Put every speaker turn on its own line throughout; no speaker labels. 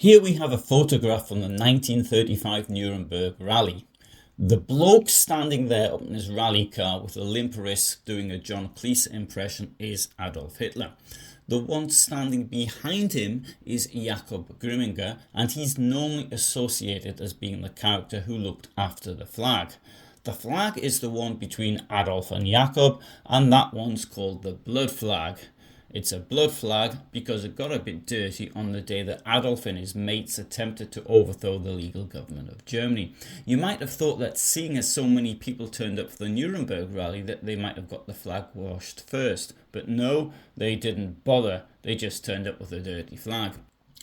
Here we have a photograph from the 1935 Nuremberg rally. The bloke standing there up in his rally car with a limp wrist doing a John Cleese impression is Adolf Hitler. The one standing behind him is Jakob Grimminger, and he's normally associated as being the character who looked after the flag. The flag is the one between Adolf and Jakob, and that one's called the blood flag. It's a blood flag because it got a bit dirty on the day that Adolf and his mates attempted to overthrow the legal government of Germany. You might have thought that seeing as so many people turned up for the Nuremberg rally that they might have got the flag washed first. But no, they didn't bother. They just turned up with a dirty flag.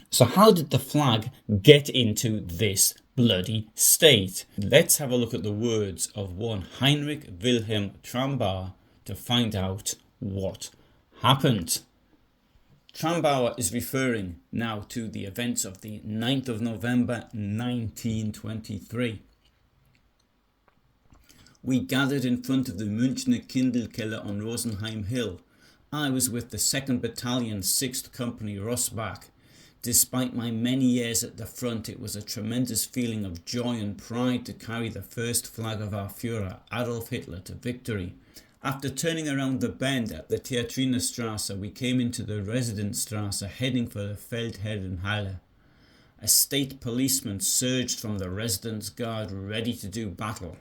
So how did the flag get into this bloody state? Let's have a look at the words of one Heinrich Wilhelm Trambauer to find out what happened. Trambauer is referring now to the events of the 9th of November 1923. We gathered in front of the Münchner Kindelkeller on Rosenheim Hill. I was with the 2nd Battalion, 6th Company, Rossbach. Despite my many years at the front, it was a tremendous feeling of joy and pride to carry the first flag of our Führer, Adolf Hitler, to victory. After turning around the bend at the Theatrinerstrasse, we came into the Residenzstrasse, heading for the Feldherrenhalle. A state policeman surged from the Residence Guard, ready to do battle.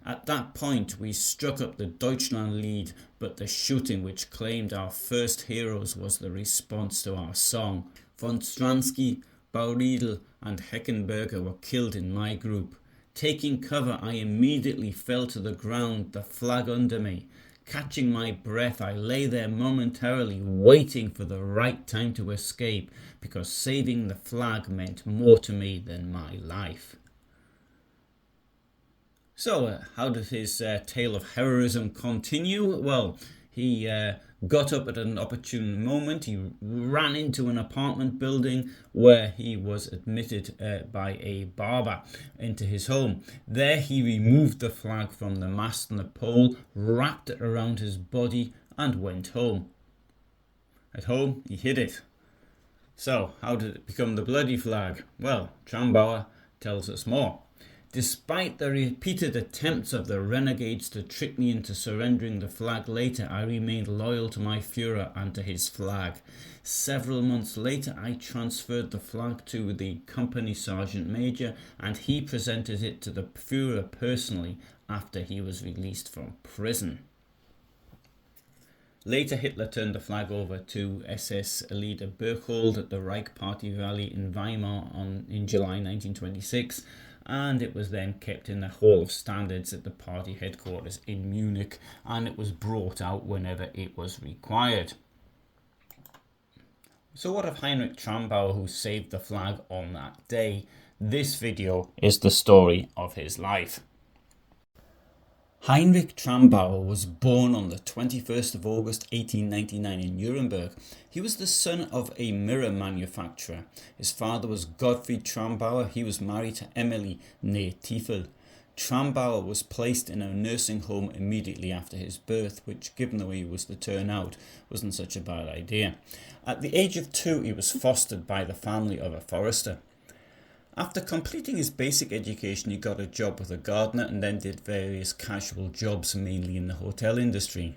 At that point, we struck up the Deutschlandlied, but the shooting which claimed our first heroes was the response to our song. Von Stransky, Bauriedl and Heckenberger were killed in my group. Taking cover, I immediately fell to the ground, the flag under me. Catching my breath, I lay there momentarily, waiting for the right time to escape, because saving the flag meant more to me than my life. So, how did his tale of heroism continue? Well, he got up at an opportune moment. He ran into an apartment building where he was admitted by a barber into his home. There he removed the flag from the mast and the pole, wrapped it around his body and went home. At home he hid it. So how did it become the bloody flag? Well, Trambauer tells us more. Despite the repeated attempts of the renegades to trick me into surrendering the flag later, I remained loyal to my Führer and to his flag. Several months later, I transferred the flag to the company sergeant major, and he presented it to the Führer personally after he was released from prison. Later, Hitler turned the flag over to SS leader Berchtold at the Reich Party rally in Weimar in July 1926. And it was then kept in the Hall of Standards at the party headquarters in Munich, and it was brought out whenever it was required. So what of Heinrich Trambauer, who saved the flag on that day? This video is the story of his life. Heinrich Trambauer was born on the 21st of August 1899 in Nuremberg. He was the son of a mirror manufacturer. His father was Gottfried Trambauer. He was married to Emilie, née Tiefel. Trambauer was placed in a nursing home immediately after his birth, which, given the way he was to turn out, wasn't such a bad idea. At the age of 2, he was fostered by the family of a forester. After completing his basic education, he got a job with a gardener and then did various casual jobs, mainly in the hotel industry.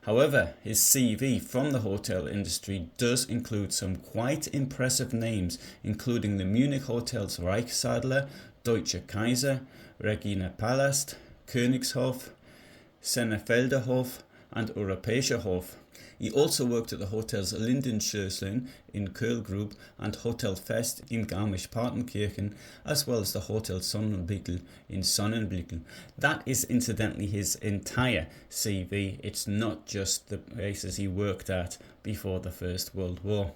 However, his CV from the hotel industry does include some quite impressive names, including the Munich hotels Reichsadler, Deutscher Kaiser, Regina Palast, Königshof, Sennefelder Hof and Europäischer Hof. He also worked at the hotels Lindenschlösschen in Kölgrub and Hotel Fest in Garmisch-Partenkirchen, as well as the Hotel Sonnenblickel in Sonnenblickel. That is incidentally his entire CV. It's not just the places he worked at before the First World War.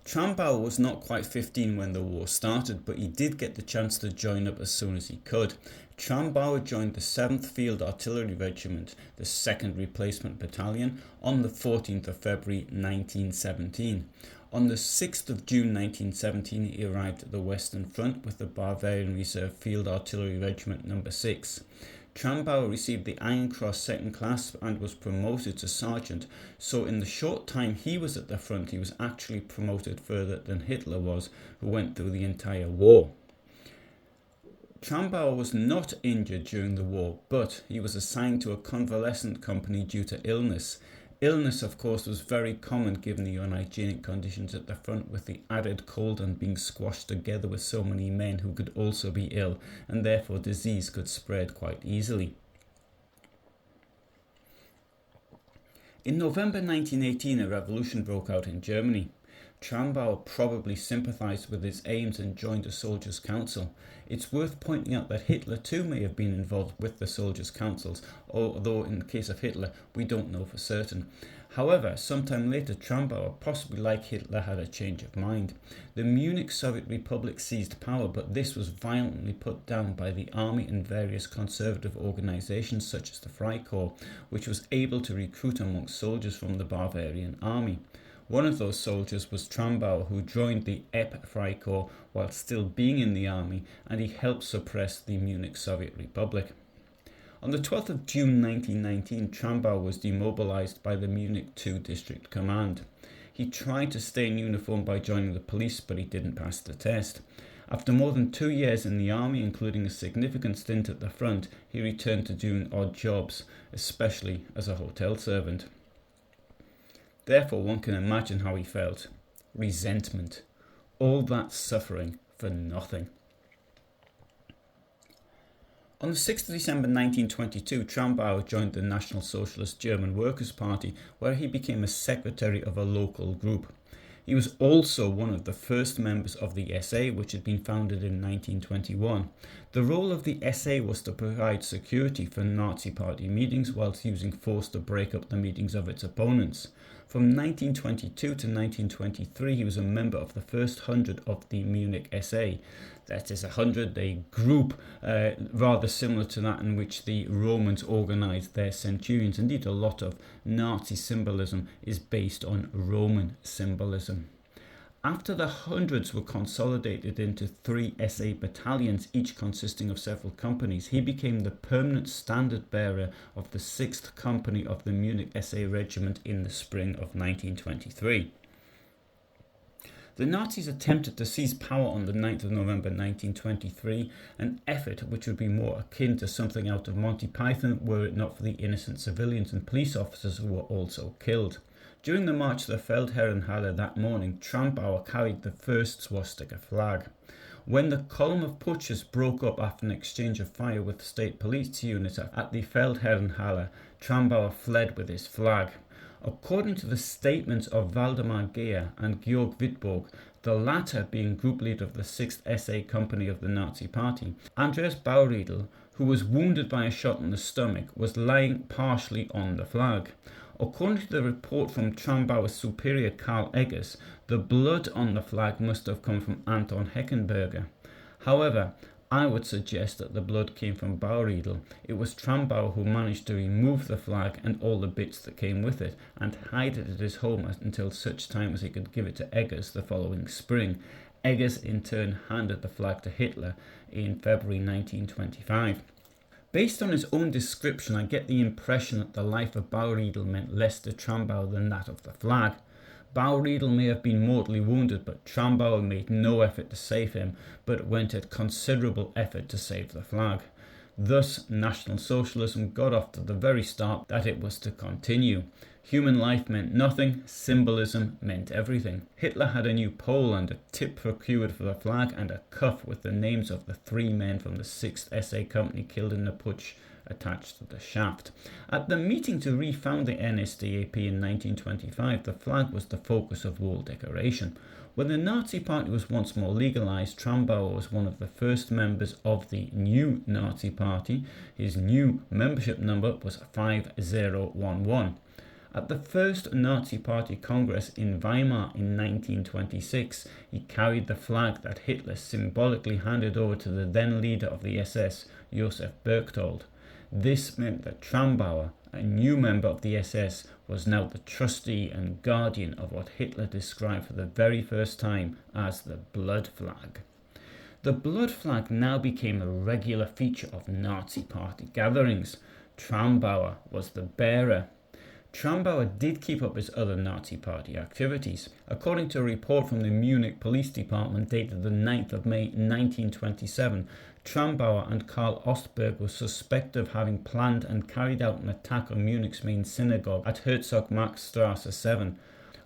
Trambauer was not quite 15 when the war started, but he did get the chance to join up as soon as he could. Trambauer joined the 7th Field Artillery Regiment, the 2nd Replacement Battalion, on the 14th of February 1917. On the 6th of June 1917, he arrived at the Western Front with the Bavarian Reserve Field Artillery Regiment No. 6. Trambauer received the Iron Cross second class and was promoted to sergeant, so in the short time he was at the front, he was actually promoted further than Hitler was, who went through the entire war. Trambauer was not injured during the war, but he was assigned to a convalescent company due to illness. Illness, of course, was very common given the unhygienic conditions at the front, with the added cold and being squashed together with so many men who could also be ill, and therefore disease could spread quite easily. In November 1918, a revolution broke out in Germany. Trambauer probably sympathised with his aims and joined the Soldiers' Council. It's worth pointing out that Hitler too may have been involved with the Soldiers' Councils, although in the case of Hitler we don't know for certain. However, sometime later Trambauer, possibly like Hitler, had a change of mind. The Munich Soviet Republic seized power, but this was violently put down by the army and various conservative organisations such as the Freikorps, which was able to recruit amongst soldiers from the Bavarian army. One of those soldiers was Trambauer, who joined the EP Freikorps while still being in the army, and he helped suppress the Munich Soviet Republic. On the 12th of June 1919, Trambauer was demobilised by the Munich II District Command. He tried to stay in uniform by joining the police, but he didn't pass the test. After more than 2 years in the army, including a significant stint at the front, he returned to doing odd jobs, especially as a hotel servant. Therefore, one can imagine how he felt. Resentment. All that suffering for nothing. On the 6th of December 1922, Trambauer joined the National Socialist German Workers' Party, where he became a secretary of a local group. He was also one of the first members of the SA, which had been founded in 1921. The role of the SA was to provide security for Nazi Party meetings whilst using force to break up the meetings of its opponents. From 1922 to 1923, he was a member of the first 100 of the Munich SA. That is 100, a group rather similar to that in which the Romans organised their centurions. Indeed, a lot of Nazi symbolism is based on Roman symbolism. After the hundreds were consolidated into 3 SA battalions, each consisting of several companies, he became the permanent standard bearer of the 6th Company of the Munich SA Regiment in the spring of 1923. The Nazis attempted to seize power on the 9th of November 1923, an effort which would be more akin to something out of Monty Python were it not for the innocent civilians and police officers who were also killed. During the march to the Feldherrenhalle that morning, Trambauer carried the first swastika flag. When the column of putschers broke up after an exchange of fire with the state police unit at the Feldherrenhalle, Trambauer fled with his flag. According to the statements of Waldemar Gehr and Georg Wittborg, the latter being group leader of the 6th SA Company of the Nazi Party, Andreas Bauriedl, who was wounded by a shot in the stomach, was lying partially on the flag. According to the report from Trambauer's superior Karl Eggers, the blood on the flag must have come from Anton Heckenberger. However, I would suggest that the blood came from Bauriedl. It was Trambauer who managed to remove the flag and all the bits that came with it and hide it at his home until such time as he could give it to Eggers the following spring. Eggers in turn handed the flag to Hitler in February 1925. Based on his own description, I get the impression that the life of Bauriedl meant less to Trambauer than that of the flag. Bauriedl may have been mortally wounded, but Trambauer made no effort to save him, but went at considerable effort to save the flag. Thus, National Socialism got off to the very start that it was to continue. Human life meant nothing, symbolism meant everything. Hitler had a new pole and a tip procured for the flag and a cuff with the names of the 3 men from the 6th SA Company killed in the putsch attached to the shaft. At the meeting to refound the NSDAP in 1925, the flag was the focus of wall decoration. When the Nazi Party was once more legalised, Trambauer was one of the first members of the new Nazi Party. His new membership number was 5011. At the first Nazi Party Congress in Weimar in 1926, he carried the flag that Hitler symbolically handed over to the then leader of the SS, Josef Berchtold. This meant that Trambauer, a new member of the SS, was now the trustee and guardian of what Hitler described for the very first time as the blood flag. The blood flag now became a regular feature of Nazi party gatherings. Trambauer was the bearer. Trambauer did keep up his other Nazi party activities. According to a report from the Munich Police Department dated the 9th of May 1927, Trambauer and Karl Ostberg were suspected of having planned and carried out an attack on Munich's main synagogue at Herzog-Marx-Straße 7.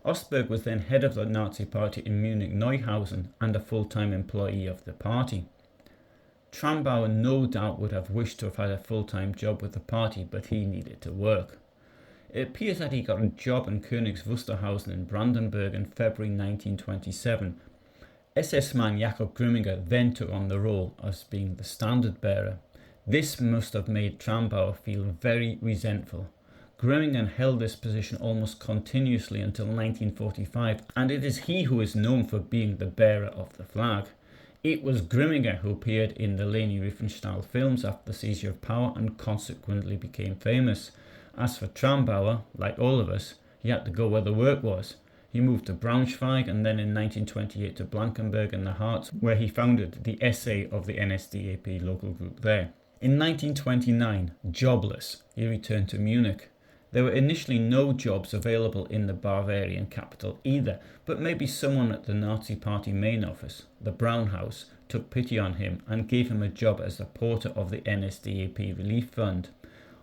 Ostberg was then head of the Nazi party in Munich-Neuhausen and a full-time employee of the party. Trambauer no doubt would have wished to have had a full-time job with the party, but he needed to work. It appears that he got a job in Königs Wusterhausen in Brandenburg in February 1927. SS-man Jakob Grimminger then took on the role as being the standard bearer. This must have made Trambauer feel very resentful. Grimminger held this position almost continuously until 1945, and it is he who is known for being the bearer of the flag. It was Grimminger who appeared in the Leni Riefenstahl films after the seizure of power and consequently became famous. As for Trambauer, like all of us, he had to go where the work was. He moved to Braunschweig and then in 1928 to Blankenberg in the Harz, where he founded the SA of the NSDAP local group there. In 1929, jobless, he returned to Munich. There were initially no jobs available in the Bavarian capital either, but maybe someone at the Nazi Party main office, the Brown House, took pity on him and gave him a job as the porter of the NSDAP Relief Fund.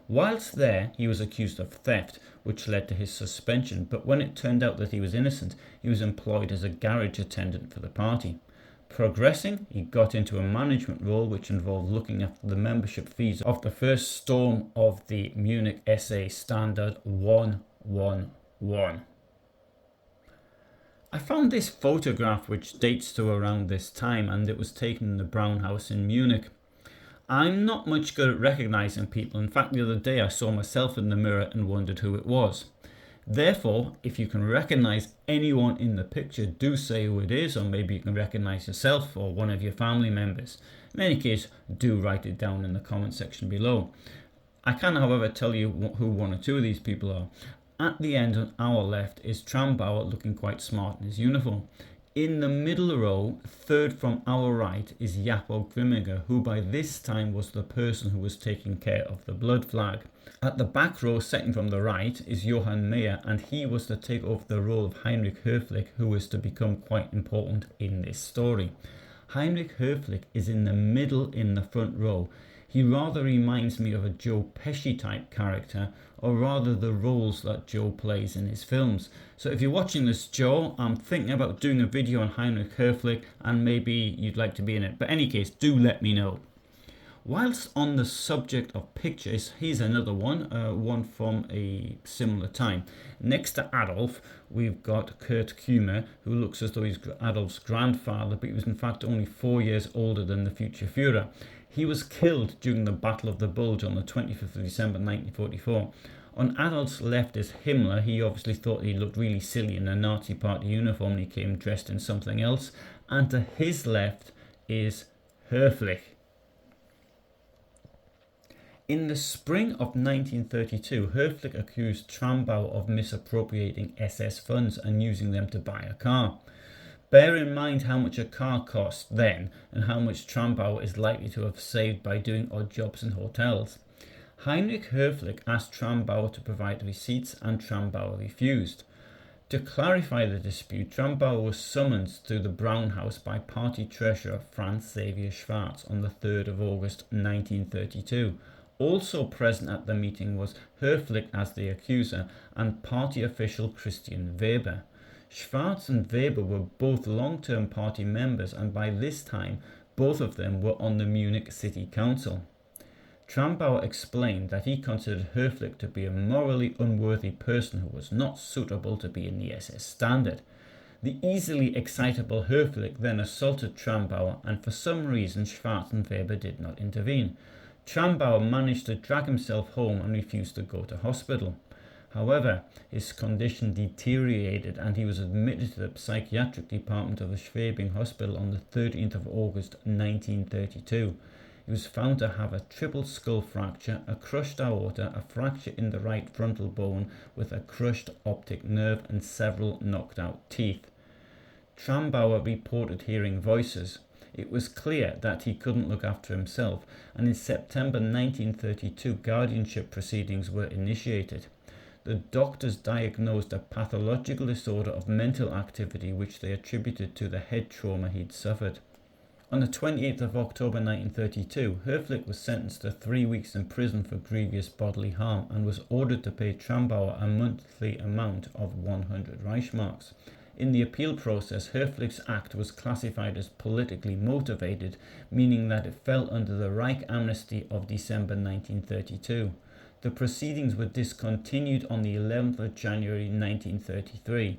Whilst there, he was accused of theft, which led to his suspension, but when it turned out that he was innocent, he was employed as a garage attendant for the party. Progressing, he got into a management role which involved looking after the membership fees of the first storm of the Munich SA Standard 111. I found this photograph which dates to around this time, and it was taken in the Brown House in Munich. I'm not much good at recognising people. In fact, the other day I saw myself in the mirror and wondered who it was. Therefore, if you can recognise anyone in the picture, do say who it is, or maybe you can recognise yourself or one of your family members. In any case, do write it down in the comment section below. I can, however, tell you who one or two of these people are. At the end on our left is Trambauer, looking quite smart in his uniform. In the middle row, third from our right, is Jakob Grimminger, who by this time was the person who was taking care of the blood flag. At the back row, second from the right, is Johann Meyer, and he was to take over the role of Heinrich Höflich, who was to become quite important in this story. Heinrich Höflich is in the middle in the front row. He rather reminds me of a Joe Pesci type character, or rather the roles that Joe plays in his films. So if you're watching this, Joe, I'm thinking about doing a video on Heinrich Höflich, and maybe you'd like to be in it. But in any case, do let me know. Whilst on the subject of pictures, here's another one from a similar time. Next to Adolf, we've got Kurt Kummer, who looks as though he's Adolf's grandfather, but he was in fact only 4 years older than the future Führer. He was killed during the Battle of the Bulge on the 25th of December 1944. On Adolf's left is Himmler. He obviously thought he looked really silly in a Nazi party uniform and he came dressed in something else. And to his left is Höflich. In the spring of 1932, Höflich accused Trambauer of misappropriating SS funds and using them to buy a car. Bear in mind how much a car cost then and how much Trambauer is likely to have saved by doing odd jobs in hotels. Heinrich Höflich asked Trambauer to provide receipts and Trambauer refused. To clarify the dispute, Trambauer was summoned to the Brown House by party treasurer Franz Xavier Schwarz on the 3rd of August 1932. Also present at the meeting was Höflich as the accuser and party official Christian Weber. Schwarz and Weber were both long-term party members, and by this time both of them were on the Munich City Council. Trambauer explained that he considered Höflich to be a morally unworthy person who was not suitable to be in the SS Standard. The easily excitable Höflich then assaulted Trambauer, and for some reason Schwarz and Weber did not intervene. Trambauer managed to drag himself home and refused to go to hospital. However, his condition deteriorated and he was admitted to the psychiatric department of the Schwabing Hospital on the 13th of August 1932. He was found to have a triple skull fracture, a crushed aorta, a fracture in the right frontal bone with a crushed optic nerve and several knocked out teeth. Trambauer reported hearing voices. It was clear that he couldn't look after himself, and in September 1932 guardianship proceedings were initiated. The doctors diagnosed a pathological disorder of mental activity which they attributed to the head trauma he'd suffered. On the 28th of October 1932, Höflich was sentenced to 3 weeks in prison for grievous bodily harm and was ordered to pay Trambauer a monthly amount of 100 Reichsmarks. In the appeal process, Höflich's act was classified as politically motivated, meaning that it fell under the Reich amnesty of December 1932. The proceedings were discontinued on the 11th of January 1933.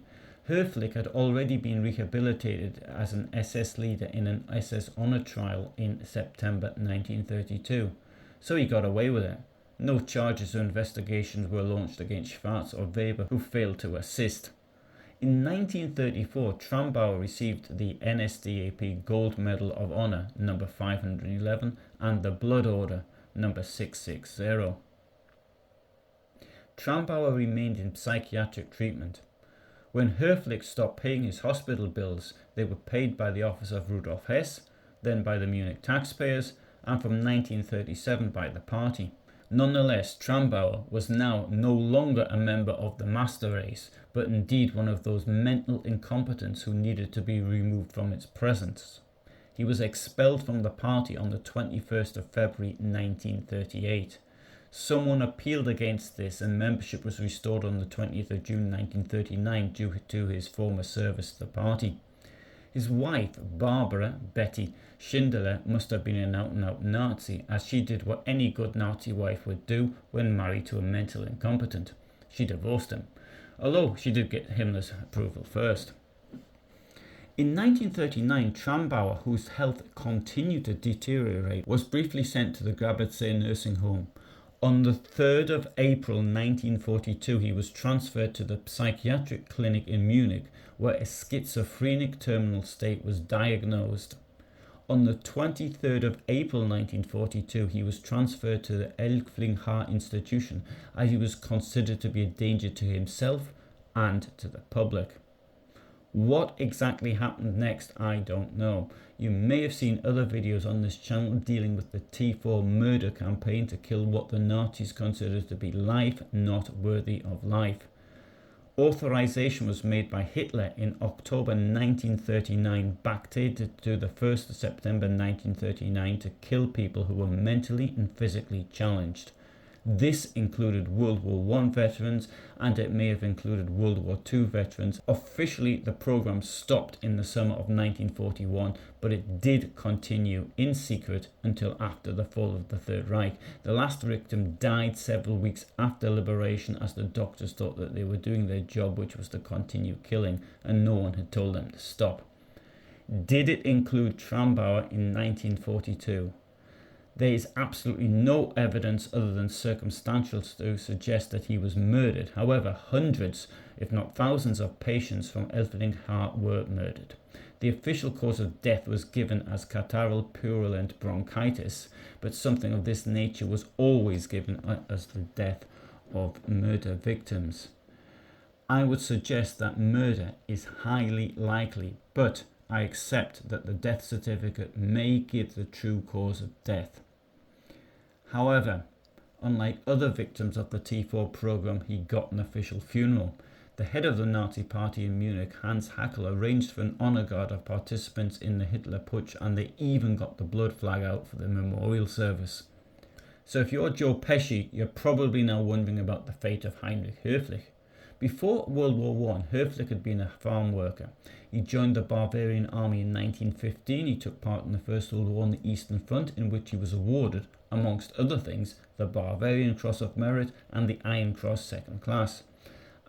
Höflich had already been rehabilitated as an SS leader in an SS honor trial in September 1932, so he got away with it. No charges or investigations were launched against Schwarz or Weber, who failed to assist. In 1934, Trambauer received the NSDAP Gold Medal of Honor No. 511 and the Blood Order No. 660. Trambauer remained in psychiatric treatment. When Höflich stopped paying his hospital bills, they were paid by the office of Rudolf Hess, then by the Munich taxpayers, and from 1937 by the party. Nonetheless, Trambauer was now no longer a member of the master race, but indeed one of those mental incompetents who needed to be removed from its presence. He was expelled from the party on the 21st of February 1938. Someone appealed against this and membership was restored on the 20th of June 1939 due to his former service to the party. His wife, Barbara Betty Schindler, must have been an out-and-out Nazi, as she did what any good Nazi wife would do when married to a mental incompetent. She divorced him, although she did get Himmler's approval first. In 1939, Trambauer, whose health continued to deteriorate, was briefly sent to the Grabetzee nursing home. On the 3rd of April 1942, he was transferred to the psychiatric clinic in Munich, where a schizophrenic terminal state was diagnosed. On the 23rd of April 1942, he was transferred to the Elfling institution, as he was considered to be a danger to himself and to the public. What exactly happened next, I don't know. You may have seen other videos on this channel dealing with the T4 murder campaign to kill what the Nazis considered to be life not worthy of life. Authorization was made by Hitler in October 1939, backdated to the 1st of September 1939, to kill people who were mentally and physically challenged. This included World War I veterans, and it may have included World War II veterans. Officially, the program stopped in the summer of 1941, but it did continue in secret until after the fall of the Third Reich. The last victim died several weeks after liberation, as the doctors thought that they were doing their job, which was to continue killing, and no one had told them to stop. Did it include Trambauer in 1942? There is absolutely no evidence other than circumstantial to suggest that he was murdered. However, hundreds, if not thousands, of patients from Elfling were murdered. The official cause of death was given as catarrhal purulent bronchitis, but something of this nature was always given as the death of murder victims. I would suggest that murder is highly likely, but I accept that the death certificate may give the true cause of death. However, unlike other victims of the T4 program, he got an official funeral. The head of the Nazi party in Munich, Hans Haeckel, arranged for an honor guard of participants in the Hitler Putsch, and they even got the blood flag out for the memorial service. So if you're Joe Pesci, you're probably now wondering about the fate of Heinrich Höflich. Before World War I, Höflich had been a farm worker. He joined the Bavarian army in 1915. He took part in the First World War on the Eastern Front, in which he was awarded, amongst other things, the Bavarian Cross of Merit and the Iron Cross Second Class.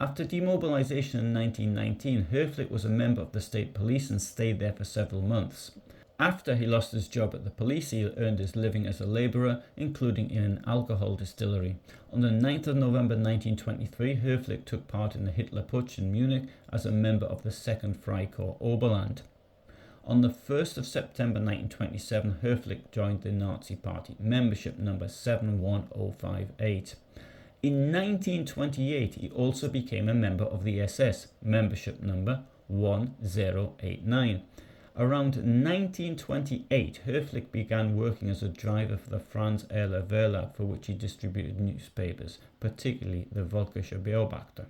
After demobilization in 1919, Höflich was a member of the state police and stayed there for several months. After he lost his job at the police, he earned his living as a labourer, including in an alcohol distillery. On the 9th of November 1923, Höflich took part in the Hitler Putsch in Munich as a member of the 2nd Freikorps Oberland. On the 1st of September 1927, Höflich joined the Nazi Party, membership number 71058. In 1928, he also became a member of the SS, membership number 1089. Around 1928, Höflich began working as a driver for the Franz Erler Verlag, for which he distributed newspapers, particularly the Völkischer Beobachter.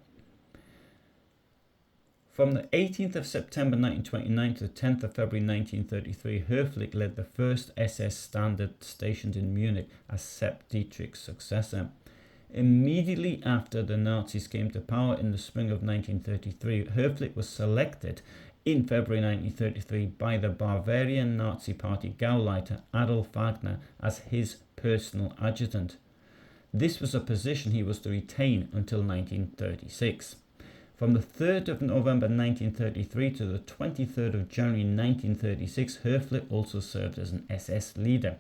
From the 18th of September 1929 to the 10th of February 1933, Höflich led the first SS standard stationed in Munich as Sepp Dietrich's successor. Immediately after the Nazis came to power in the spring of 1933, Höflich was selected in February 1933 by the Bavarian Nazi Party Gauleiter Adolf Wagner as his personal adjutant. This was a position he was to retain until 1936. From the 3rd of November 1933 to the 23rd of January 1936, Höflich also served as an SS leader.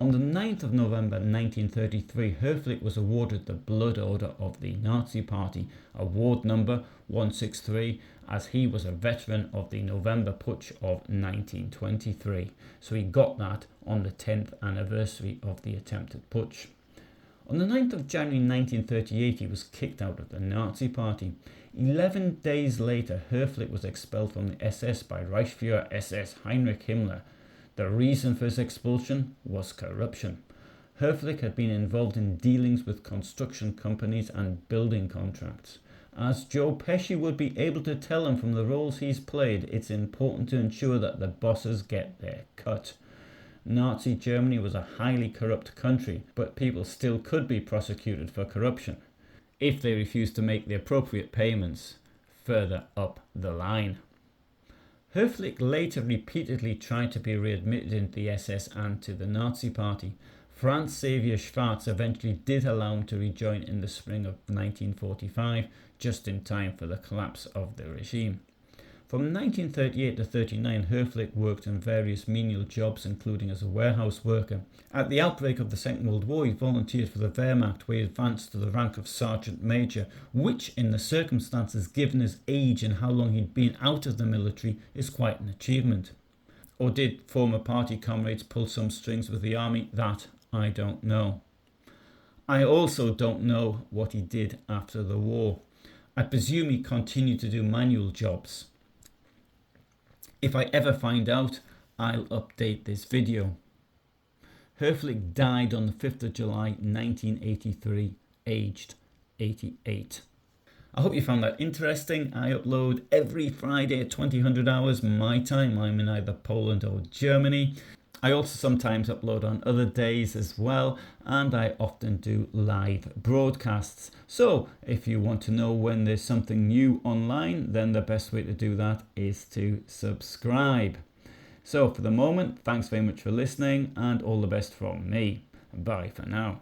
On the 9th of November 1933, Höflich was awarded the Blood Order of the Nazi Party, award number 163, as he was a veteran of the November Putsch of 1923. So he got that on the 10th anniversary of the attempted putsch. On the 9th of January 1938, he was kicked out of the Nazi Party. 11 days later, Höflich was expelled from the SS by Reichsführer SS Heinrich Himmler. The reason for his expulsion was corruption. Höflich had been involved in dealings with construction companies and building contracts. As Joe Pesci would be able to tell him from the roles he's played, it's important to ensure that the bosses get their cut. Nazi Germany was a highly corrupt country, but people still could be prosecuted for corruption if they refused to make the appropriate payments further up the line. Höflich later repeatedly tried to be readmitted into the SS and to the Nazi Party. Franz Xaver Schwarz eventually did allow him to rejoin in the spring of 1945, just in time for the collapse of the regime. From 1938 to 39, Höflich worked in various menial jobs, including as a warehouse worker. At the outbreak of the Second World War, he volunteered for the Wehrmacht, where he advanced to the rank of Sergeant Major, which, in the circumstances given his age and how long he'd been out of the military, is quite an achievement. Or did former party comrades pull some strings with the army? That I don't know. I also don't know what he did after the war. I presume he continued to do manual jobs. If I ever find out, I'll update this video. Höflich died on the 5th of July 1983, aged 88. I hope you found that interesting. I upload every Friday at 2000 hours my time. I'm in either Poland or Germany. I also sometimes upload on other days as well, and I often do live broadcasts. So if you want to know when there's something new online, then the best way to do that is to subscribe. So for the moment, thanks very much for listening, and all the best from me. Bye for now.